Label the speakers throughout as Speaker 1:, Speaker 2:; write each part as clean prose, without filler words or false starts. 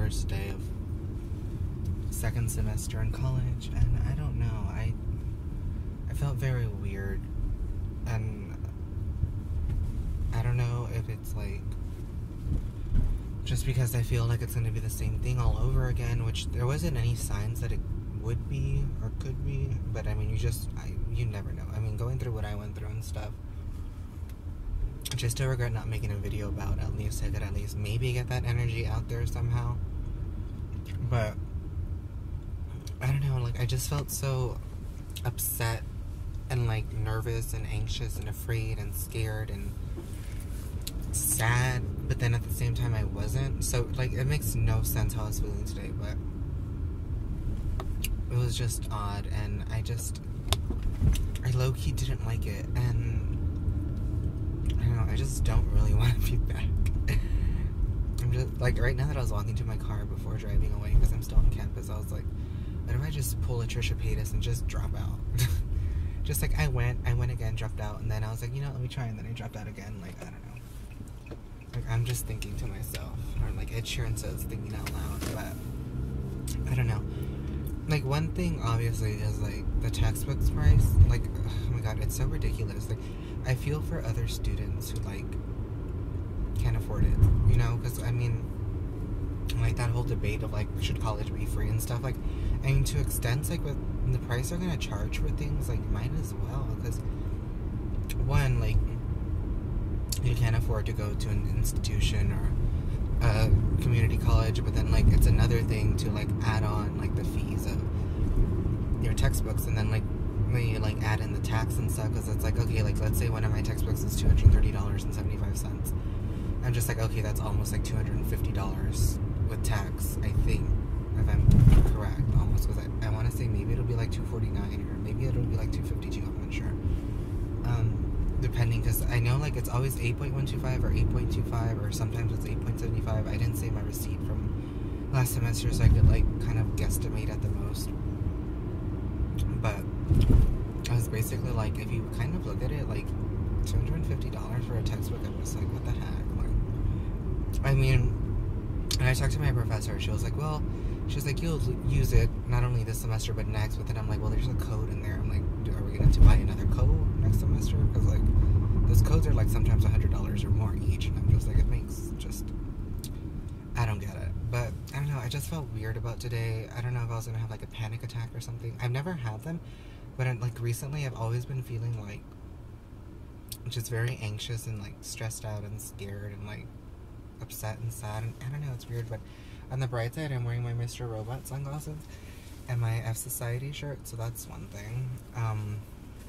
Speaker 1: first day of second semester in college, and I don't know, I felt very weird, and I don't know if it's like just because I feel like it's going to be the same thing all over again, which there wasn't any signs that it would be or could be, but I mean, you never know. I mean, going through what I went through and stuff, just to regret not making a video about, at least I could at least maybe get that energy out there somehow. But I don't know, like I just felt so upset and like nervous and anxious and afraid and scared and sad, but then at the same time I wasn't. So like it makes no sense how I was feeling today, but it was just odd, and I low-key didn't like it, and I don't know, I just don't really want to be back. I'm just like, right now that I was walking to my car before driving away because I'm still on campus, I was like, what if I just pull a Trisha Paytas and just drop out? Just like I went again, dropped out, and then I was like, you know, let me try, and then I dropped out again. Like, I don't know. Like, I'm just thinking to myself, or like Ed Sheeran says, thinking out loud, but I don't know. Like, one thing obviously is like the textbooks price. Like, oh my god, it's so ridiculous. Like, I feel for other students who like can't afford it, you know, because I mean, like that whole debate of like, should college be free and stuff, like, I mean, to extents, like with the price they're gonna charge for things, like, might as well, because one, like, you can't afford to go to an institution or a community college, but then like it's another thing to like add on like the fees of your textbooks, and then like when you like add in the tax and stuff, because it's like, okay, like let's say one of my textbooks is $230.75. I'm just like, okay, that's almost like $250 with tax, I think, if I'm correct, almost, because I want to say maybe it'll be like $249 or maybe it'll be like $252, I'm not sure. Depending, because I know like it's always 8.125 or 8.25, or sometimes it's 8.75. I didn't say my receipt from last semester, so I could like kind of guesstimate at the most. But I was basically like, if you kind of look at it, like $250 for a textbook, I was like, what the heck? Like, I mean, and I talked to my professor, she was like, well, she's like, you'll use it not only this semester but next. But then I'm like, well, there's a code in there. I'm like, are we gonna have to buy another code next semester? Because like those codes are like sometimes $100 or more each, and I'm just like, it makes just, I don't get it. But I don't know, I just felt weird about today. I don't know if I was gonna have like a panic attack or something. I've never had them, but like recently I've always been feeling like just very anxious and like stressed out and scared and like upset and sad, and I don't know, it's weird. But on the bright side, I'm wearing my Mr. Robot sunglasses and my fsociety shirt, so that's one thing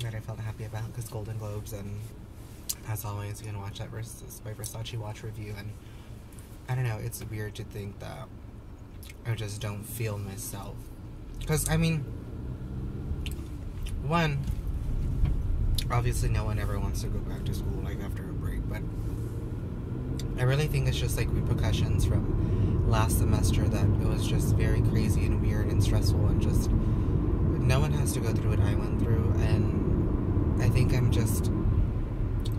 Speaker 1: that I felt happy about, because Golden Globes, and as always, you can watch that versus my Versace watch review, and I don't know, it's weird to think that I just don't feel myself, because I mean, one, obviously no one ever wants to go back to school like after a break, but I really think it's just like repercussions from last semester, that it was just very crazy and weird and stressful, and just no one has to go through what I went through. And I think I'm just,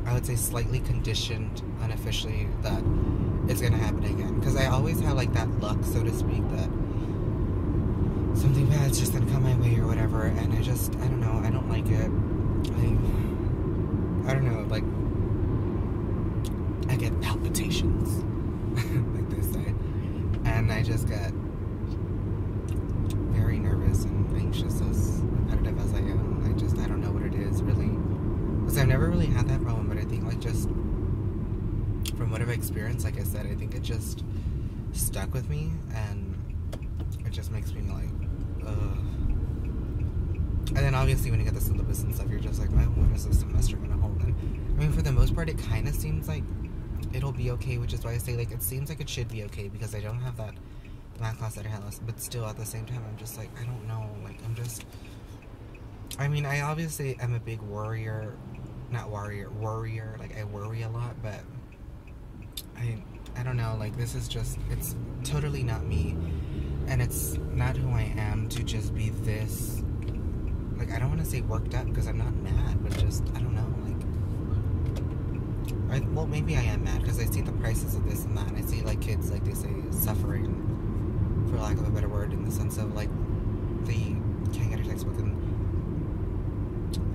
Speaker 1: I would say, slightly conditioned unofficially that it's gonna happen again, because I always have like that luck, so to speak, that something bad's just gonna come my way or whatever, and I don't know, I don't like it. I don't know, like I get palpitations like they say, and I just get very nervous and anxious, as repetitive as I am. I don't know what it is really, because I've never really had that problem, but I think like just from what I've experienced, like I said, I think it just stuck with me, and it just makes me like, ugh. And then obviously when you get the syllabus and stuff, you're just like, well, what is this semester gonna hold? And I mean, for the most part, it kind of seems like it'll be okay, which is why I say like it seems like it should be okay, because I don't have that math class that I had last, but still at the same time I'm just like, I don't know, like I mean, I obviously am a big worrier, like I worry a lot, but I don't know, like this is just, it's totally not me, and it's not who I am to just be this, like, I don't want to say worked up, because I'm not mad, but just, I don't know, like, well, maybe I am mad, because I see the prices of this and that, and I see, like, kids, like they say, suffering, for lack of a better word, in the sense of like they can't get a textbook and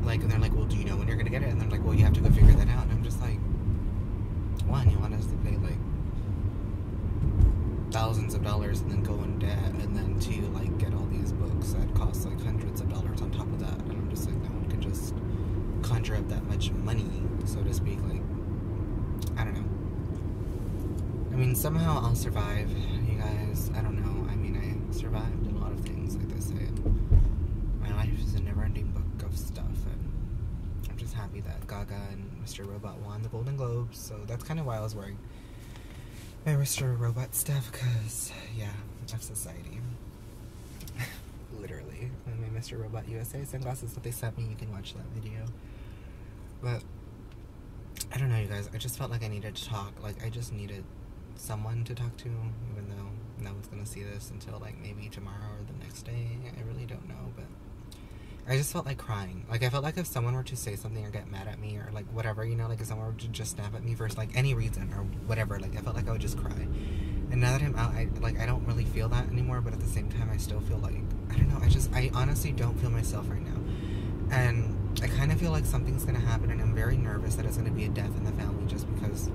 Speaker 1: like, and they're like, well, do you know when you're gonna get it? And they're like, well, you have to go figure that out. And I'm just like, one, you want us to pay like thousands of dollars and then go in debt, and then two, like get all these books that cost like hundreds of dollars on top of that. And I'm just like, no one can just conjure up that much money, so to speak. Like, I don't know. I mean, somehow I'll survive, you guys. I don't know. I mean, I survived a lot of things, like they say. My life is a never-ending book of stuff, and I'm just happy that Gaga and Mr. Robot won the Golden Globes, so that's kind of why I was wearing my Mr. Robot stuff, because, yeah, fsociety. Literally. And my Mr. Robot USA sunglasses that they sent me, you can watch that video. But, I don't know, you guys, I just felt like I needed to talk. Like, I just needed someone to talk to, even though no one's gonna see this until, like, maybe tomorrow or the next day. I really don't know, but I just felt like crying. Like, I felt like if someone were to say something or get mad at me or, like, whatever, you know, like, if someone were to just snap at me for, like, any reason or whatever, like, I felt like I would just cry. And now that I'm out, I don't really feel that anymore, but at the same time, I still feel like, I don't know, I honestly don't feel myself right now. And I kind of feel like something's gonna happen, and I'm very nervous that it's gonna be a death in the family, just because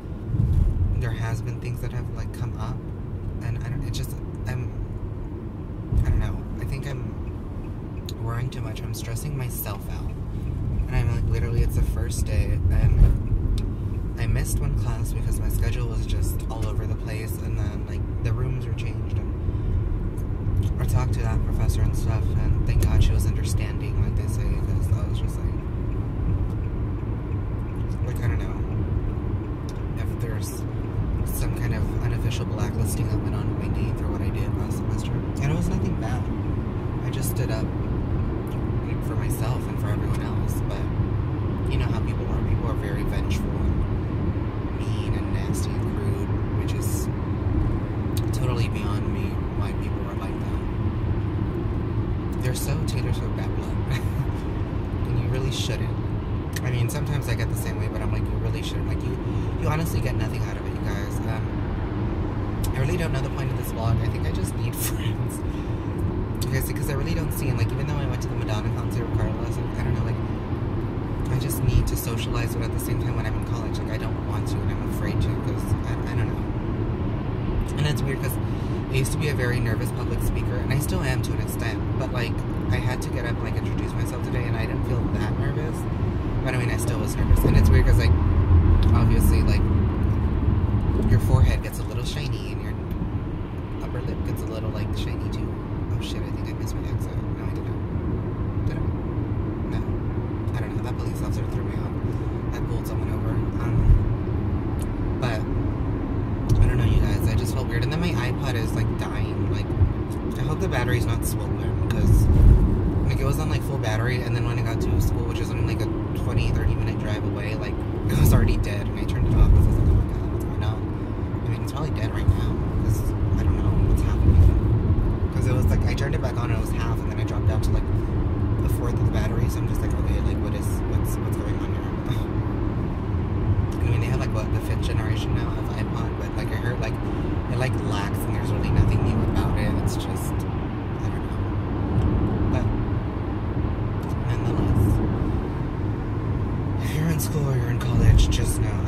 Speaker 1: there has been things that have, like, come up, and I don't know, I think I'm worrying too much. I'm stressing myself out, and I'm like, literally, it's the first day, and I missed one class because my schedule was just all over the place, and then, like, the rooms were changed, and I talked to that professor and stuff, and thank God she was understanding, like they say, because I was just like, I don't know, if there's some kind of unofficial blacklisting that went on my name for what I did last semester, and it was nothing bad. I just stood up for myself and for everyone else, but you know how people are. People are very vengeful and mean and nasty and crude, which is totally beyond me why people are like that. They're so Taylor Swift bad blood. And you really shouldn't. I mean, sometimes I get the same way, but I'm like, you really shouldn't. Like, you honestly get nothing out of it, you guys. I really don't know the point of this vlog. I think I just need friends. Because I really don't see, and like, even though I went to the Madonna concert with Carlos, I don't know, like, I just need to socialize, but at the same time, when I'm in college, like, I don't want to, and I'm afraid to, because I don't know. And it's weird, because I used to be a very nervous public speaker, and I still am to an extent, but like, I had to get up and like introduce myself today, and I didn't feel that nervous, but I mean, I still was nervous. And it's weird, because like, obviously, like, your forehead gets a little shiny, and your upper lip gets a little, like, shiny too. Oh shit, I think I missed my exit. No, I didn't. Did I? No. I don't know. That police officer threw me off. I pulled someone over. But I don't know, you guys. I just felt weird. And then my iPod is, like, dying. Like, I hope the battery's not swollen, because, like, it was on, like, full battery, and then when I got to school, which was only, like, a 20-30 minute drive away, like, it was already dead, and I turned it off, because I was like, oh my god, what's going on? I mean, it's probably dead right now, because I don't know what's happening. Because it was like, I turned it back on and it was half, and then I dropped down to like a fourth of the battery, so I'm just like, okay, like, what's going on here? I mean, they have like, what, the 5th generation now of iPod, but like, I heard like, it like lacks, and there's really nothing new about it. It's just, I don't know. But nonetheless, if you're in school or you're in college, just know,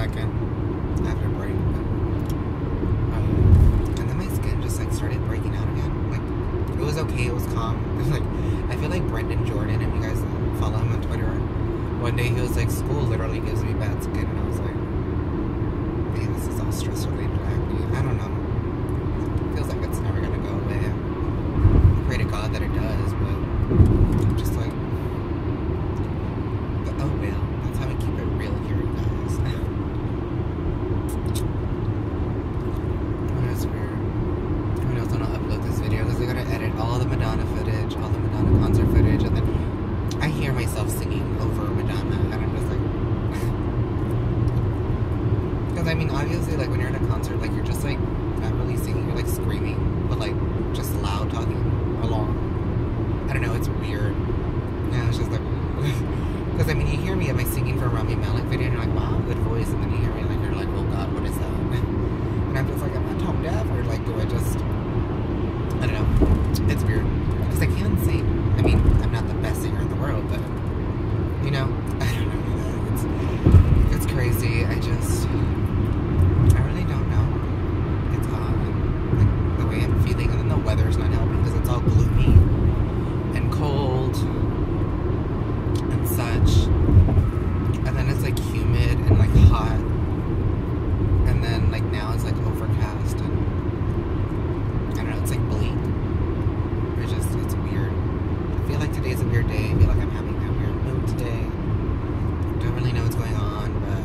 Speaker 1: second after break. And then my skin just like started breaking out again. Like it was okay, it was calm. Like I feel like Brendan Jordan, if you guys follow him on Twitter, one day he was like, school literally gives me bad skin, and I was like, man, this is all stress related acne. I don't know. It feels like it's never gonna go away. I pray to God that it does, but I'm just like, but oh well, that's how we keep it real here, you guys. What is weird? Who knows when I'll upload this video, because I gotta edit all the Madonna footage, all the Madonna concert footage, and then I hear myself singing over Madonna, and I'm just like, because I mean, obviously, like when you're at a concert, like you're just like not really singing, you're like screaming, but like just loud talking along. I don't know, it's weird. Yeah, it's just like, because I mean, you hear me at my singing for Rami Malek video, and you're like, wow, good voice, and then you hear me, like, you're like, oh God, what is that? And I'm just like, am I tone deaf, or like, do I just, I don't know, it's weird, because I can sing. I mean, I'm not the best singer in the world, but, you know, I don't know, it's crazy. I really don't know. It's hot, and like, the way I'm feeling, and then the weather's not helping, because it's all gloomy, and cold, and such, and then it's like humid, and like hot, and then like now it's like overcast, and I don't know, it's like bleak. It's weird. I feel like today's a weird day. I feel like I'm having a weird mood today. Don't really know what's going on, but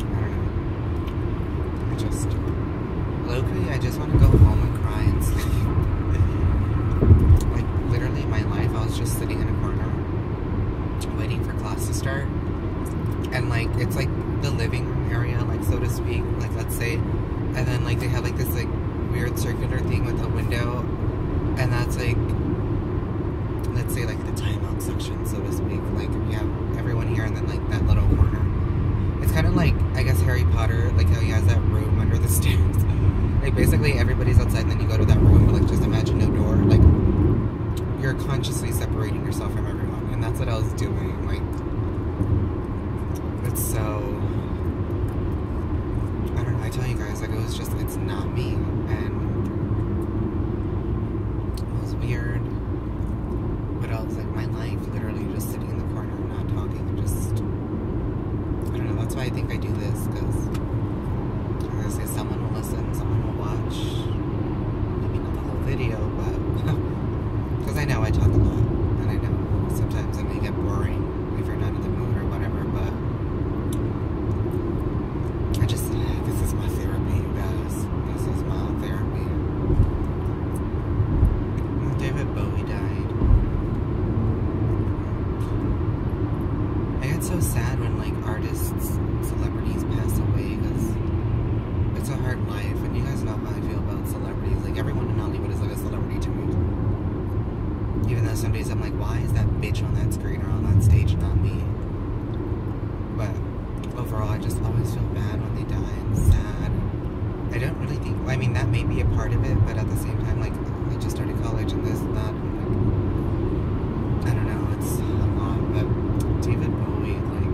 Speaker 1: I don't know. Locally, I just want to go home and cry and sleep. Like, literally, my life, I was just sitting in a corner, waiting for class to start. And, like, it's like the living room area, like, so to speak, like, let's say. And then, like, they have, like, this, like, weird circular thing with a window. And that's like, let's say like the timeout section, so to speak. Like we have everyone here and then like that little corner. It's kind of like, I guess, Harry Potter, like how he has that room under the stairs. Like basically everybody's outside and then you go to that room, but like just imagine no door. Like you're consciously separating yourself from everyone. And that's what I was doing. Like, it's so, I don't know, I tell you guys, like it was just, it's not me. And weird. What else? Like my life, literally just sitting in the corner, not talking, and just, I don't know. That's why I think I do this, because I'm gonna say someone will listen, someone will watch. Maybe not the whole video, but because I know I talk a lot, and I know sometimes it may get boring if you're not in the mood or whatever. But I just, this is my therapy, you guys. This is my therapy. David Bowie died. I get so sad when like artists, celebrities pass away, because it's a hard life, and you guys know how I feel about celebrities. Like everyone in Hollywood is like a celebrity to me. Even though some days I'm like, why is that bitch on that screen or on that stage, not me? But overall, I just always feel bad when they die and sad. I don't really think, I mean, that may be a part of it, but at the same time, like, I just started college and this and that, and like, I don't know, it's a lot. But David Bowie, like,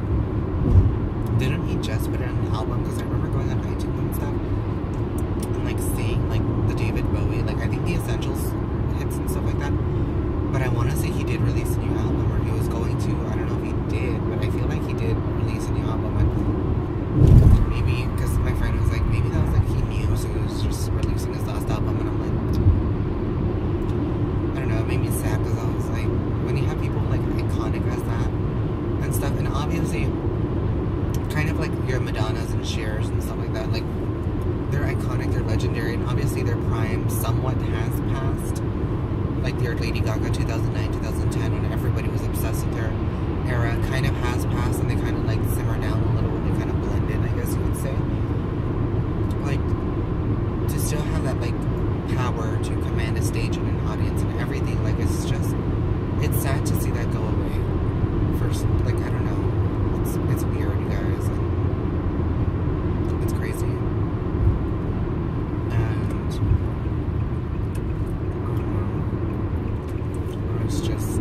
Speaker 1: didn't he just put it on an album? Because I remember going on iTunes and stuff, and like seeing like the David Bowie, like I think the Essentials hits and stuff like that, but I want to say he did release a new album, or he was going to. I don't know if he did, but I feel like he did release a new album, and maybe, because my friend was like, maybe that was like he knew, so he was just releasing his last album, and I'm like, I don't know, it made me sad, because I was like, when you have people like iconic as that and stuff, and obviously kind of like your Madonnas and Chers and stuff like that, like they're iconic, they're legendary, and obviously their prime somewhat has passed. Like their Lady Gaga 2009, 2010, when everybody was obsessed with their era, kind of has passed, and they kind of like simmer down a little, they kind of blend in, I guess you would say. Like, to still have that like power to command a stage and an audience and everything, like it's just, it's sad to see that go away. First, like, I don't know, it's weird, you guys, and it's crazy. And it's just,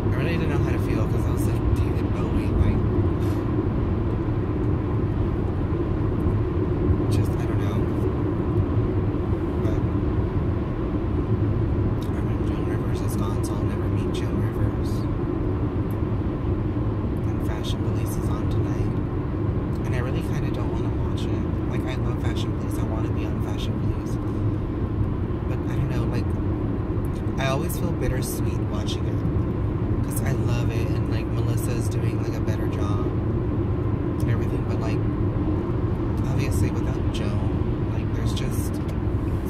Speaker 1: I really didn't know how to feel, because I was like, David Bowie, like, just feel bittersweet watching it. Because I love it, and, like, Melissa's doing, like, a better job and everything, but, like, obviously without Joan, like, there's just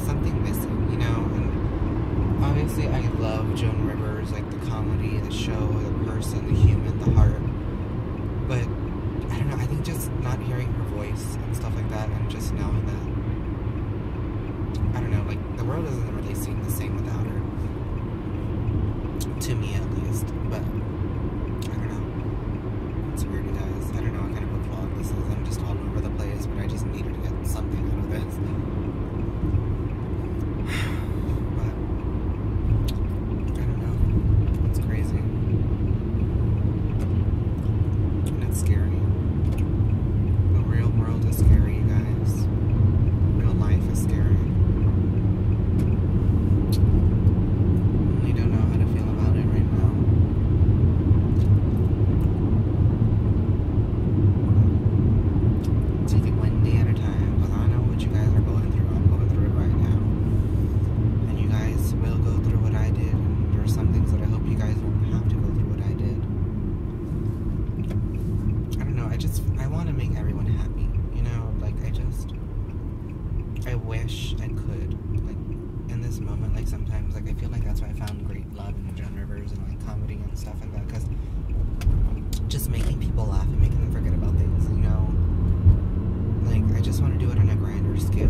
Speaker 1: something missing, you know? And obviously I love Joan Rivers, like, the comedy, the show, the person, the human, the heart, but I don't know, I think just not hearing her voice and stuff like that, and just knowing that, I don't know, like, the world doesn't really seem the same without her, to me at least, but I don't know, it's weird, you guys. I don't know what kind of a vlog this is. I'm just all over the place, but I just needed to get something out of this. But I don't know, it's crazy, and it's scary. The real world is scary, you guys. Real life is scary. Don't know how to feel about it right now. Take it one day at a time, because I know what you guys are going through. I'm going through it right now. And you guys will go through what I did. And there are some things that I hope you guys won't have to go through what I did. I don't know, I want to make everyone happy. You know, like, I wish I could. In this moment, like, sometimes, like, I feel like that's why I found great love in Joan Rivers and, like, comedy and stuff like that, because just making people laugh and making them forget about things, you know, like, I just want to do it on a grander scale,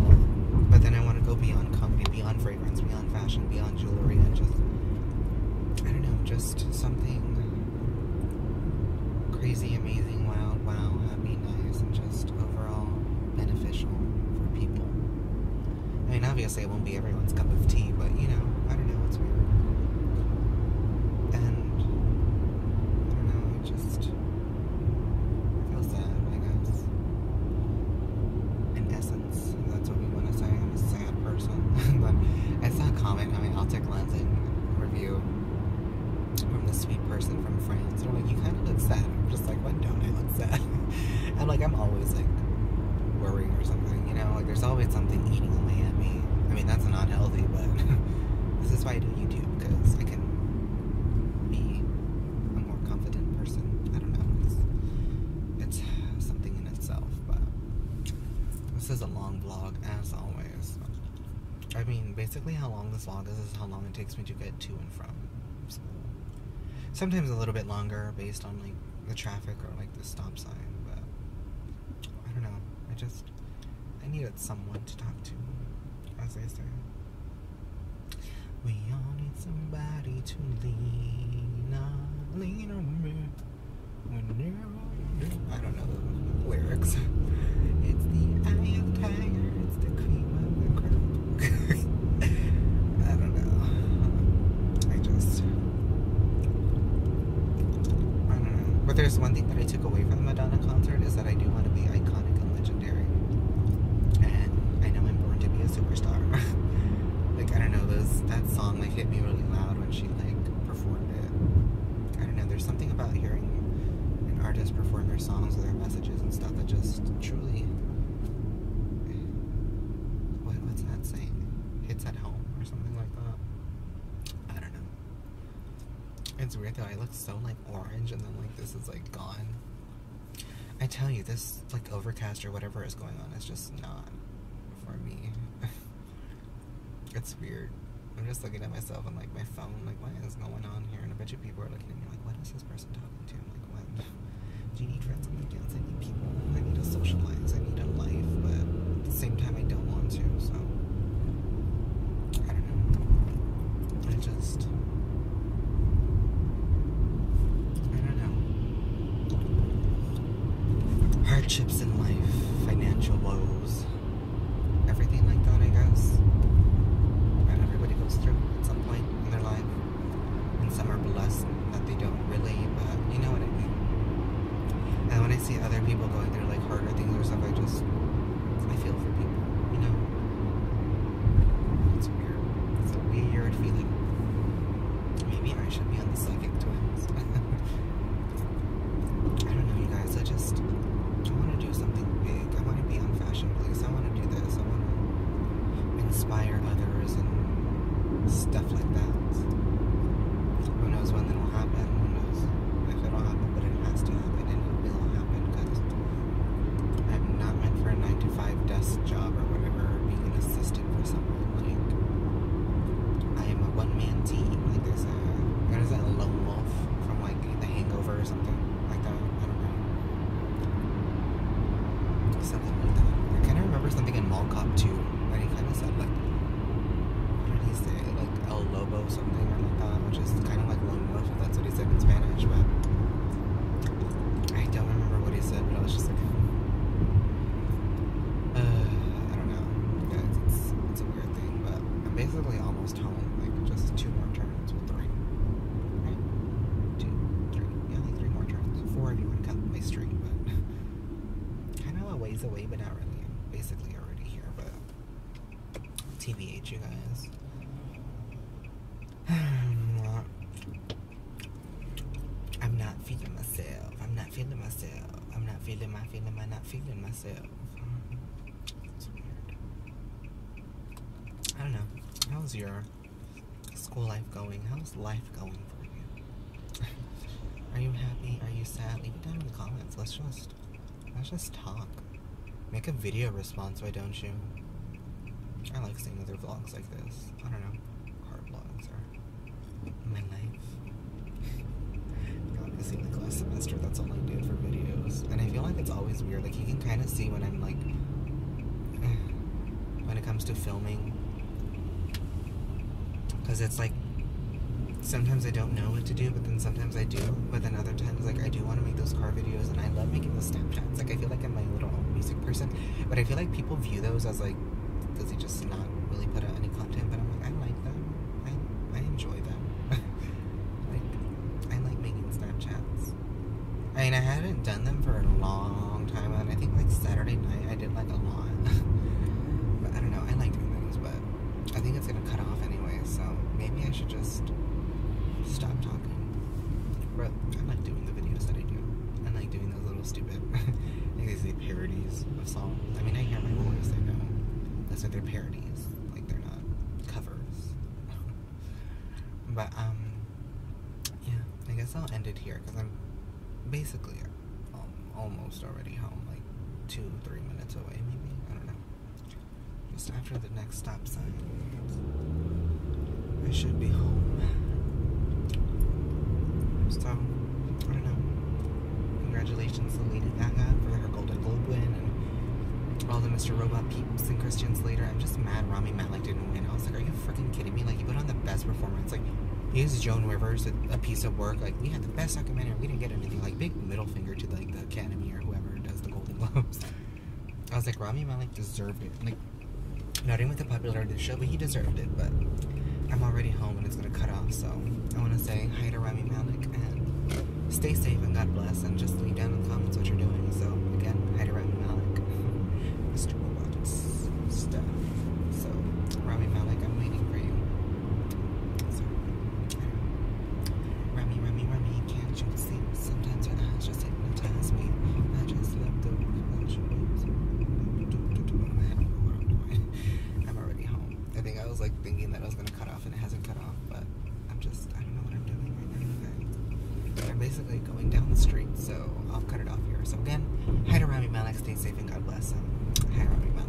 Speaker 1: but then I want to go beyond comedy, beyond fragrance, beyond fashion, beyond jewelry, and just, I don't know, just something crazy, amazing, wild, wow, happy, nice, and just overall beneficial for people. I mean, obviously it won't be everyone's cup of tea, but, you know, I don't know, it's weird. And, I don't know, I just feel sad, I guess. In essence, that's what we want to say. I'm a sad person. But I saw a comment on my Altic Lensing review from the sweet person from France. They're like, you kind of look sad. I'm just like, when don't I look sad? And, like, I'm always, like, worried or something, you know? Like, there's always something eating away at me. I mean, that's not healthy, but this is why I do YouTube, because I can be a more confident person. I don't know. It's something in itself, but this is a long vlog, as always. I mean, basically how long this vlog is how long it takes me to get to and from school. Sometimes a little bit longer based on, like, the traffic or, like, the stop sign, but I don't know. I needed someone to talk to, as they say. We all need somebody to lean on me. I don't know the lyrics. It's the eye of the tiger, it's the cream of the crop. I don't know. I don't know. But there's one thing that I took away from the Madonna concert is that I do want to be iconic and legendary. And I know I'm born to be a superstar. Like, I don't know, that song, like, hit me really loud when she, like, performed it. I don't know, there's something about hearing an artist perform their songs or their messages and stuff that just truly, what's that saying? Hits at home or something like that. I don't know. It's weird though, I look so, like, orange and then, like, this is, like, gone. I tell you, this, like, overcast or whatever is going on is just not for me. It's weird. I'm just looking at myself on, like, my phone, like, what is going on here? And a bunch of people are looking at me like, what is this person talking to? I'm like, what? Do you need friends? I'm like, yes, I need people. I need to socialize. I need a life. But at the same time, I don't want to, so I don't know. I don't know. Hardships in life, financial woes, everything like that, I guess. And everybody goes through at some point in their life. And some are blessed that they don't really, but you know what I mean. And when I see other people going through, like, harder things or stuff, I feel for people, you know? It's weird. It's a weird feeling. Maybe I should be on the Psychic Twins. I don't know, you guys. I want to do something big. I want to be on Fashion Police. I want days away, but not really. I'm basically already here, but TBH, you guys. I'm not feeling myself. I'm not feeling myself. I'm not feeling my feeling. I'm not feeling myself. It's weird. I don't know. How's your school life going? How's life going for you? Are you happy? Are you sad? Leave it down in the comments. Let's just talk. Make a video response, why don't you? I like seeing other vlogs like this. I don't know. Car vlogs or my life. Obviously, like last semester, that's all I did for videos. And I feel like it's always weird. Like, you can kind of see when I'm like, when it comes to filming. Because it's like, sometimes I don't know what to do, but then sometimes I do. But then other times, like, I do want to make those car videos, and I love making those Snapchats. Like, I feel like I'm my little own music person. But I feel like people view those as, like, does he just not really put out any content? But I'm like, I like them. I enjoy them. Like, I like making Snapchats. I mean, I hadn't done them for a long time, and I think, like, Saturday night I did, like, a lot. But I don't know. I like doing those, but I think it's going to cut off anyway, so maybe I should just stop talking. But I like doing the videos that I do. I like doing those little stupid, I guess they parodies of songs. I mean, I hear my voice, I know. That's why they're parodies. Like, they're not covers. But, yeah, I guess I'll end it here, because I'm basically almost already home. Like, 2-3 minutes away, maybe? I don't know. Just after the next stop sign. I should be home. So, I don't know. Congratulations to Lady Gaga for her Golden Globe win, and all the Mr. Robot peeps and Christian Slater. I'm just mad Rami Malek didn't win. I was like, are you freaking kidding me? Like, he put on the best performance. Like, he used Joan Rivers, a piece of work. Like, we had the best documentary. We didn't get anything. Like, big middle finger to, like, the Academy or whoever does the Golden Globes. I was like, Rami Malek deserved it. Like, not even with the popularity of the show, but he deserved it. But I'm already home and it's gonna cut off, so I want to say hi to Rami Malek and stay safe and God bless, and just leave down in the comments what you're doing. So again, hi to Rami Malek, Mr. Robot's stuff. So Rami Malek, I'm waiting for you. So Rami, can't you see? Sometimes your eyes just hypnotize me. I just love the reflections. I'm already home. I think I was like thinking that I was gonna cut off and it hasn't cut off, but I don't know what I'm doing right now, guys. I'm basically going down the street, so I'll cut it off here. So again, hi to Rami Malek, stay safe and God bless. Hi Rami Malek.